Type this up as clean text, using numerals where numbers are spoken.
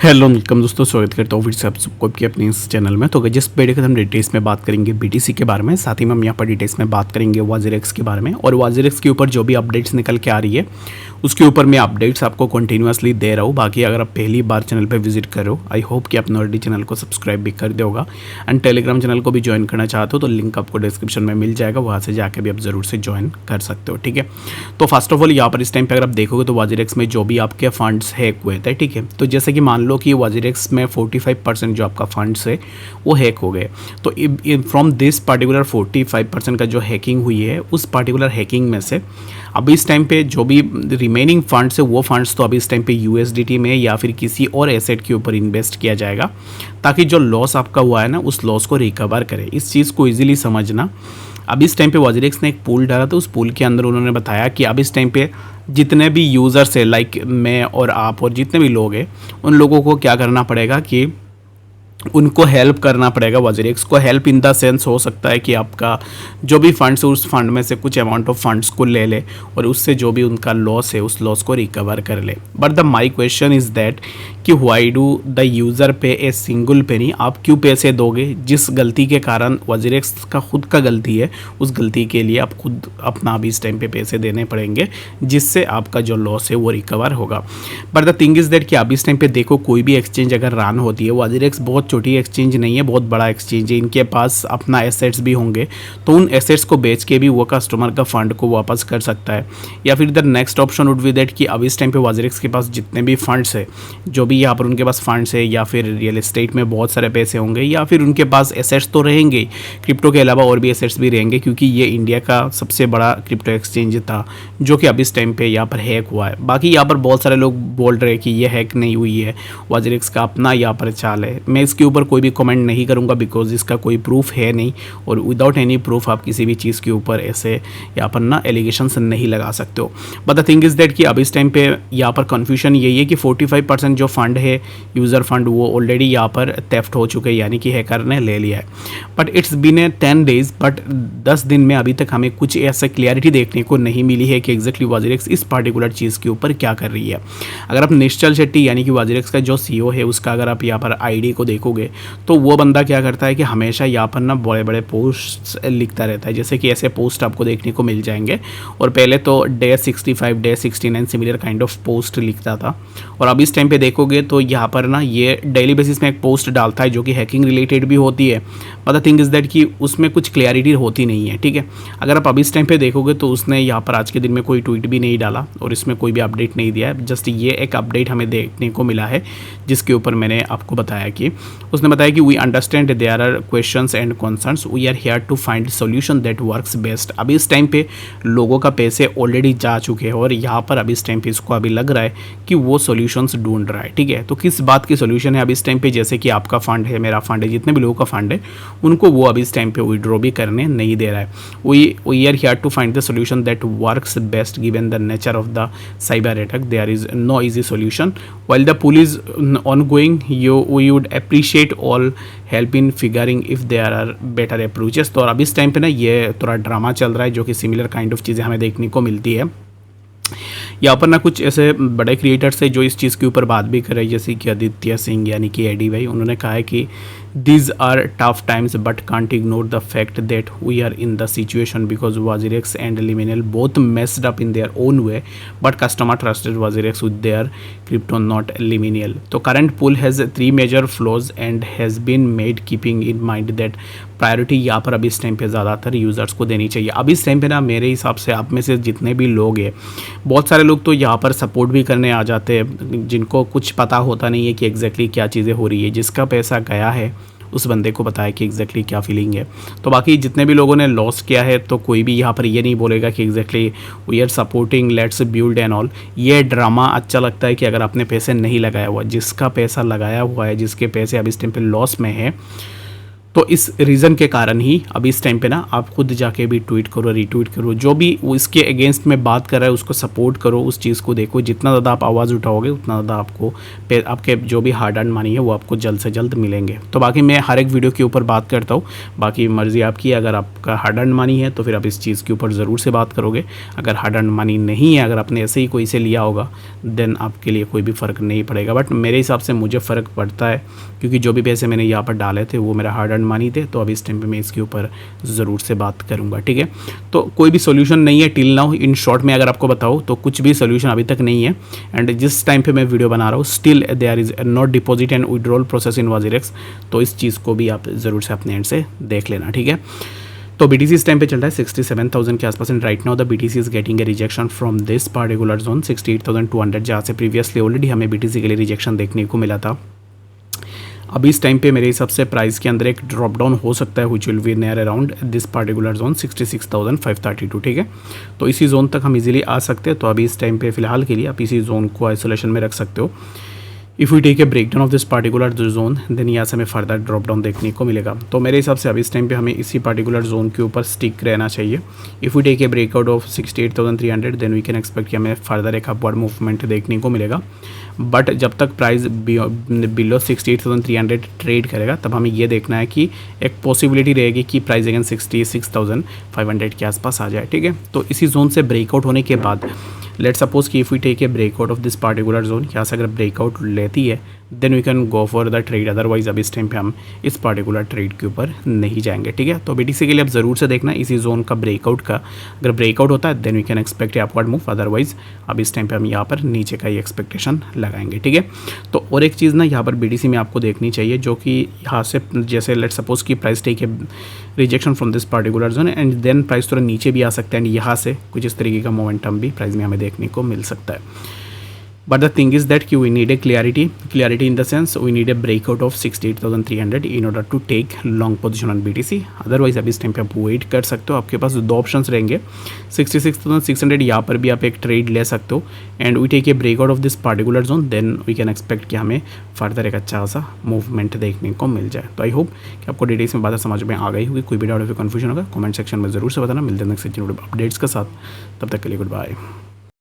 Hello welcome दोस्तों, स्वागत करता हूँ फिर से आप सबको आपके अपने इस चैनल में। तो जिस वीडियो के हम डिटेल्स में बात करेंगे बीटीसी के बारे में, साथ ही में हम यहाँ पर डिटेल्स में बात करेंगे वाजीरेक्स के बारे में। और वाजीरेक्स के ऊपर जो भी अपडेट्स निकल के आ रही है उसके ऊपर मैं अपडेट्स आपको कंटिन्यूअसली दे रहा हूँ। बाकी अगर आप पहली बार चैनल पर विजिट करो, आई होप कि आपने ऑलरेडी चैनल को सब्सक्राइब भी कर दिया होगा। एंड टेलीग्राम चैनल को भी ज्वाइन करना चाहते हो तो लिंक आपको डिस्क्रिप्शन में मिल जाएगा, वहाँ से जाकर भी आप ज़रूर से ज्वाइन कर सकते हो। ठीक है, तो फर्स्ट ऑफ ऑल यहाँ पर इस टाइम पर अगर आप देखोगे तो वाजीरेक्स में जो भी आपके फंड्स हैक हुए थे, ठीक है, तो जैसे कि मान लो कि वाजीरेक्स में 45% जो आपका फंड्स है वो हैक हो गए। तो फ्रॉम दिस पर्टिकुलर 45% का जो हैकिंग हुई है, उस पर्टिकुलर हैकिंग में से अभी इस टाइम पे जो भी रिमेनिंग फंड्स है वो फंड्स तो अभी इस टाइम पे यूएसडीटी में या फिर किसी और एसेट के ऊपर इन्वेस्ट किया जाएगा, ताकि जो लॉस आपका हुआ है ना उस लॉस को रिकवर करे। इस चीज़ को ईजिली समझना। अब इस टाइम पे वाजीरेक्स ने एक पूल डाला, तो उस पूल के अंदर उन्होंने बताया कि अब इस टाइम पे जितने भी यूज़र्स है, लाइक मैं और आप और जितने भी लोग हैं, उन लोगों को क्या करना पड़ेगा कि उनको हेल्प करना पड़ेगा। वाजीरेक्स को हेल्प इन द सेंस हो सकता है कि आपका जो भी फंड्स है उस फंड में से कुछ अमाउंट ऑफ फंड्स को ले ले और उससे जो भी उनका लॉस है उस लॉस को रिकवर कर ले। But the my question is that कि व्हाई डू द यूज़र पे ए सिंगल पेनी? आप क्यों पैसे दोगे जिस गलती के कारण वाजीरेक्स का खुद का गलती है, उस गलती के लिए आप खुद अपना अभी इस टाइम पे पैसे देने पड़ेंगे, जिससे आपका जो लॉस है वो रिकवर होगा। But the thing is that कि अभी इस टाइम पे देखो, कोई भी एक्सचेंज अगर रन होती है, वाजीरेक्स बहुत छोटी एक्सचेंज नहीं है, बहुत बड़ा एक्सचेंज है, इनके पास अपना एसेट्स भी होंगे, तो उन एसेट्स को बेच के भी वो कस्टमर का फंड को वापस कर सकता है। या फिर the next option would be that कि अब इस टाइम पे वाजीरेक्स के पास जितने भी फंड्स है, जो भी यहाँ पर उनके पास फंड्स है, या फिर रियल एस्टेट में बहुत सारे पैसे होंगे, या फिर उनके पास एसेट्स तो रहेंगे, क्रिप्टो के अलावा और भी एसेट्स भी रहेंगे, क्योंकि ये इंडिया का सबसे बड़ा क्रिप्टो एक्सचेंज था जो कि अब इस टाइम पे यहाँ पर हैक हुआ है। बाकी यहाँ पर बहुत सारे लोग बोल रहे हैं कि ये हैक नहीं हुई है, वाजीरेक्स का अपना यहाँ पर चाल है। मैं इसके ऊपर कोई भी कमेंट नहीं करूंगा, बिकॉज इसका कोई प्रूफ है नहीं, और विदाउट एनी प्रूफ आप किसी भी चीज़ के ऊपर ऐसे यहाँ पर ना एलिगेशंस नहीं लगा सकते हो। But the thing is that कि अब इस टाइम पे यहाँ पर कन्फ्यूजन यही है कि 45% जो फंड है, यूज़र फंड, वो ऑलरेडी यहाँ पर थेफ्ट हो चुके हैं, यानी कि हैकर ने ले लिया है। But it's been a 10 days, but 10 दिन में अभी तक हमें कुछ ऐसा क्लियरिटी देखने को नहीं मिली है कि एग्जैक्टली वाजीरेक्स इस पर्टिकुलर चीज़ के ऊपर क्या कर रही है। अगर आप निश्चल शेट्टी यानी कि वाजीरेक्स का जो CEO है उसका अगर आप यहाँ पर ID को देखोगे तो वो बंदा क्या करता है कि हमेशा यहाँ पर ना बड़े बड़े पोस्ट लिखता रहता है, जैसे कि ऐसे पोस्ट आपको देखने को मिल जाएंगे। और पहले तो day 65, day 69 similar kind of post लिखता था, और अब इस टाइम पे देखोगे तो यहाँ पर ना ये डेली बेसिस में एक पोस्ट डालता है जो कि हैकिंग रिलेटेड भी होती है। But the thing is that कि उसमें कुछ क्लैरिटी होती नहीं है। ठीक है, अगर आप अब इस टाइम पे देखोगे तो उसने यहाँ पर आज के दिन में कोई ट्वीट भी नहीं डाला और इसमें कोई भी अपडेट नहीं दिया है। जस्ट ये एक अपडेट हमें देखने को मिला है जिसके ऊपर मैंने आपको बताया कि उसने बताया कि we understand there are questions and concerns, we are here to find solution that works best. अभी इस टाइम पे लोगों का पैसे ऑलरेडी जा चुके हैं और यहाँ पर अभी इस टाइम पे इसको अभी लग रहा है कि वो सॉल्यूशंस ढूंढ रहा है। ठीक है, तो किस बात की सॉल्यूशन है अभी इस टाइम पे? जैसे कि आपका फंड है, मेरा फंड है, जितने भी लोगों का फंड है उनको वो अभी इस टाइम पे विड्रॉ भी करने नहीं दे रहा है। We are here to find the solution that works best given the nature of the cyber attack. There is no easy solution while the pool is ongoing. We would appreciate all help in figuring if there are better approaches। तो अब इस time पे ना ये थोड़ा drama चल रहा है जो कि सिमिलर काइंड ऑफ चीज़ें हमें देखने को मिलती है। यहाँ पर ना कुछ ऐसे बड़े क्रिएटर्स है जो इस चीज़ के ऊपर बात भी कर रहे हैं, जैसे कि आदित्य सिंह यानी कि एडी भाई। उन्होंने कहा है कि these are tough times but can't ignore the fact that we are in the situation because Wazirex and Liminal both messed up in their own way, but customer trusted Wazirex with their crypto, not Liminal। तो current pool has 3 major flaws and has been made keeping in mind that priority यहाँ पर अभी इस time पे ज़्यादातर users को देनी चाहिए। अभी इस टाइम पे ना मेरे हिसाब से आप में से जितने भी लोग हैं, बहुत सारे लोग तो यहाँ पर सपोर्ट भी करने आ जाते हैं जिनको कुछ पता होता नहीं है कि एग्जैक्टली क्या चीज़ें हो रही है। जिसका पैसा गया है उस बंदे को पता है कि एग्जैक्टली क्या फीलिंग है। तो बाकी जितने भी लोगों ने लॉस किया है तो कोई भी यहाँ पर ये नहीं बोलेगा कि exactly we are supporting let's build and all. ये ड्रामा अच्छा लगता है कि अगर आपने पैसे नहीं लगाया हुआ, जिसका पैसा लगाया हुआ है, जिसके पैसे अभी इस टाइम पे लॉस में है, तो इस रीज़न के कारण ही अभी इस टाइम पे ना आप खुद जाके भी ट्वीट करो, रीट्वीट करो, जो भी वो इसके अगेंस्ट में बात कर रहा है उसको सपोर्ट करो, उस चीज़ को देखो। जितना ज़्यादा आप आवाज़ उठाओगे उतना ज़्यादा आपको आपके जो भी हार्ड अर्न मनी है वो आपको जल्द से जल्द मिलेंगे। तो बाकी मैं हर एक वीडियो के ऊपर बात करता हूँ, बाकी मर्ज़ी आपकी है। अगर आपका हार्ड अर्न मनी है तो फिर आप इस चीज़ के ऊपर ज़रूर से बात करोगे। अगर हार्ड अर्न मनी नहीं है, अगर आपने ऐसे ही कोई से लिया होगा, देन आपके लिए कोई भी फ़र्क नहीं पड़ेगा। बट मेरे हिसाब से मुझे फ़र्क पड़ता है, क्योंकि जो भी पैसे मैंने यहाँ पर डाले थे वो मेरा हार्ड अर्न मनी थे। तो अभी इस टाइम पे मैं इसके ऊपर ज़रूर से बात करूँगा, ठीक है। तो कोई भी सोल्यूशन नहीं है टिल नाउ। इन शॉर्ट में अगर आपको बताऊँ तो कुछ भी सोल्यूशन अभी तक नहीं है। एंड जिस टाइम पे मैं वीडियो बना रहा हूँ still there is not deposit and withdrawal process in WazirX। तो इस चीज़ को भी आप ज़रूर से अपने एंड से देख लेना, ठीक है। तो BTC इस टाइम पे चल रहा है 67,000 के आसपास। And right now the BTC is getting a rejection from this particular zone 68,200, जहाँ से प्रीवियसली ऑलरेडी हमें BTC के लिए रिजेक्शन देखने को मिला था। अभी इस टाइम पे मेरे हिसाब से प्राइस के अंदर एक ड्रॉप डाउन हो सकता है which will be near around this particular zone 66,532, ठीक है। तो इसी जोन तक हम इजीली आ सकते हैं। तो अभी इस टाइम पे फिलहाल के लिए आप इसी जोन को आइसोलेशन में रख सकते हो। If we take a breakdown of this particular zone then यहाँ से हमें फर्दर ड्रॉप डाउन देखने को मिलेगा। तो मेरे हिसाब से अभी इस टाइम पे हमें इसी पार्टिकुलर जोन के ऊपर स्टिक रहना चाहिए। If we take a breakout of 68,300 then we can expect कि हमें फर्दर एक अपवर्ड मूवमेंट देखने को मिलेगा। बट जब तक प्राइस बिलो 68,300 ट्रेड करेगा तब हमें ये देखना है कि एक पॉसिबिलिटी रहेगी कि प्राइस अगेन 66,500 के आसपास आ जाए, ठीक है। तो इसी जोन से ब्रेकआउट होने के बाद लेट सपोज कि if we take a breakout of this particular zone, यहाँ से अगर ब्रेकआउट लेती है then we can go for the trade. Otherwise अब इस टाइम पे हम इस पार्टिकुलर ट्रेड के ऊपर नहीं जाएंगे, ठीक है। तो BTC के लिए आप ज़रूर से देखना इसी जोन का ब्रेकआउट का, अगर ब्रेकआउट होता है then we can expect a upward move. Otherwise अब इस टाइम पे हम यहाँ पर नीचे का ही एक्सपेक्टेशन लगाएंगे, ठीक है। तो और एक चीज़ ना यहाँ पर BTC में आपको देखनी चाहिए, जो कि यहाँ से जैसे लेट सपोज कि price take a rejection from this particular zone and then price थोड़ा नीचे भी आ सकता है एंड यहाँ से कुछ इस तरीके का मोमेंटम भी प्राइस में हमें देखने को मिल सकता है। But the thing is that we need a clarity in the sense we need a breakout of 68,300 in order to take long position on BTC. Otherwise अभी इस टाइम पे आप वेट कर सकते हो। आपके पास दो ऑप्शंस रहेंगे, 66,600 यहाँ पर भी आप एक ट्रेड ले सकते हो and we take a breakout of this particular zone then we can expect कि हमें फर्दर एक अच्छा सा मूवमेंट देखने को मिल जाए। तो आई होप कि आपको डिटेल्स में बातें समझ में आ गई होगी। कोई भी डाउट या कन्फ्यूजन होगा कमेंट सेक्शन में ज़रूर से बताना। मिलते हैं नेक्स्ट अपडेट्स के साथ, तब तक के लिए गुड बाय।